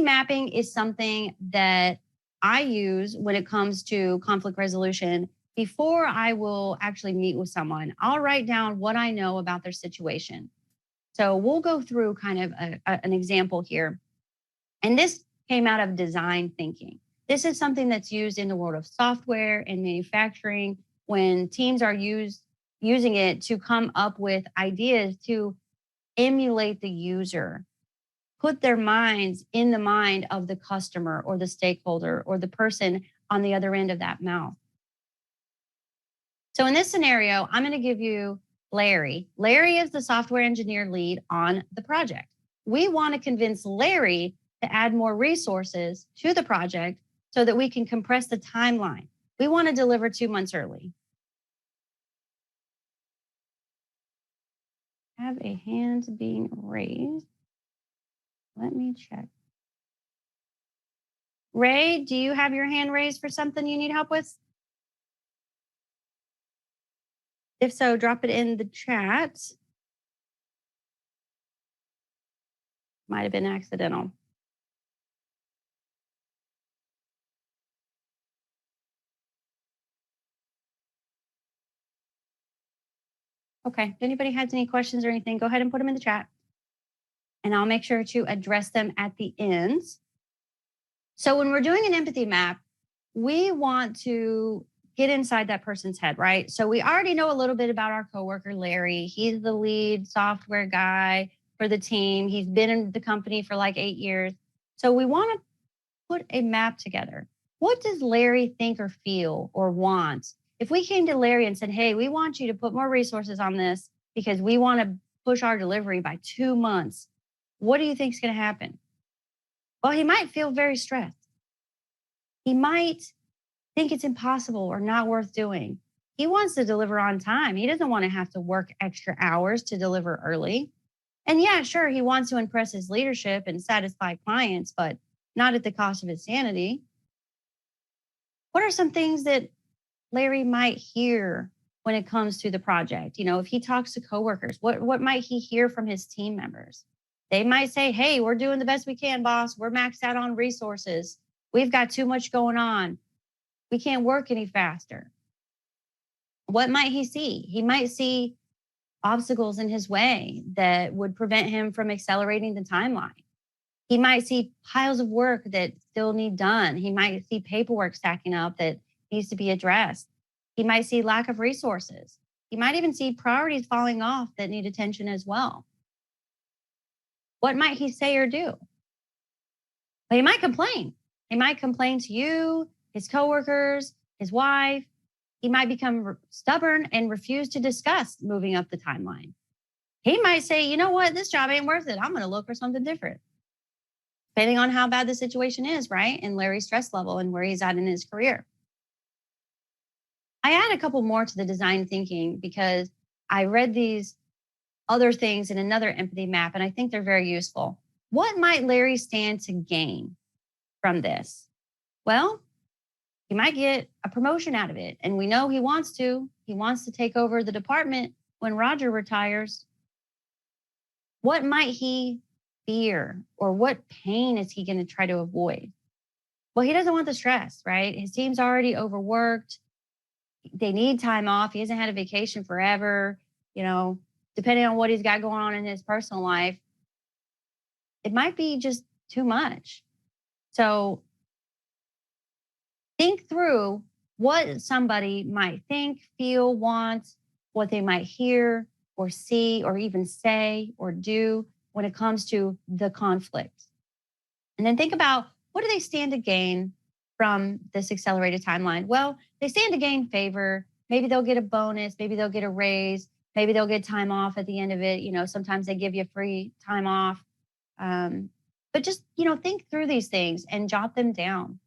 mapping is something that I use when it comes to conflict resolution. Before I will actually meet with someone, I'll write down what I know about their situation. So we'll go through kind of an example here. And this came out of design thinking. This is something that's used in the world of software and manufacturing when teams are using it to come up with ideas to emulate the user, put their minds in the mind of the customer or the stakeholder or the person on the other end of that mouth. So in this scenario, I'm going to give you Larry. Larry is the software engineer lead on the project. We want to convince Larry to add more resources to the project so that we can compress the timeline. We want to deliver 2 months early. Have a hand being raised. Let me check. Ray, do you have your hand raised for something you need help with? If so, drop it in the chat. Might have been accidental. Okay, if anybody has any questions or anything, go ahead and put them in the chat. And I'll make sure to address them at the end. So when we're doing an empathy map, we want to get inside that person's head, right? So we already know a little bit about our coworker, Larry. He's the lead software guy for the team. He's been in the company for like 8 years. So we want to put a map together. What does Larry think or feel or want? If we came to Larry and said, hey, we want you to put more resources on this because we want to push our delivery by 2 months, what do you think is going to happen? Well, he might feel very stressed. He might think it's impossible or not worth doing. He wants to deliver on time. He doesn't want to have to work extra hours to deliver early. And yeah, sure, he wants to impress his leadership and satisfy clients, but not at the cost of his sanity. What are some things that Larry might hear when it comes to the project? You know, if he talks to coworkers, what might he hear from his team members? They might say, hey, we're doing the best we can, boss. We're maxed out on resources. We've got too much going on. We can't work any faster. What might he see? He might see obstacles in his way that would prevent him from accelerating the timeline. He might see piles of work that still need done. He might see paperwork stacking up that needs to be addressed. He might see lack of resources. He might even see priorities falling off that need attention as well. What might he say or do? Well, he might complain. He might complain to you, his coworkers, his wife. He might become stubborn and refuse to discuss moving up the timeline. He might say, you know what, this job ain't worth it. I'm going to look for something different. Depending on how bad the situation is, right? And Larry's stress level and where he's at in his career. I add a couple more to the design thinking because I read these other things in another empathy map, and I think they're very useful. What might Larry stand to gain from this? Well, he might get a promotion out of it. And we know he wants to. He wants to take over the department when Roger retires. What might he fear or what pain is he going to try to avoid? Well, he doesn't want the stress, right? His team's already overworked. They need time off. He hasn't had a vacation forever. You know, depending on what he's got going on in his personal life, it might be just too much. So think through what somebody might think, feel, want, what they might hear or see or even say or do when it comes to the conflict. And then think about, what do they stand to gain from this accelerated timeline? Well, they stand to gain favor. Maybe they'll get a bonus. Maybe they'll get a raise. Maybe they'll get time off at the end of it. You know, sometimes they give you free time off. But just, you know, think through these things and jot them down.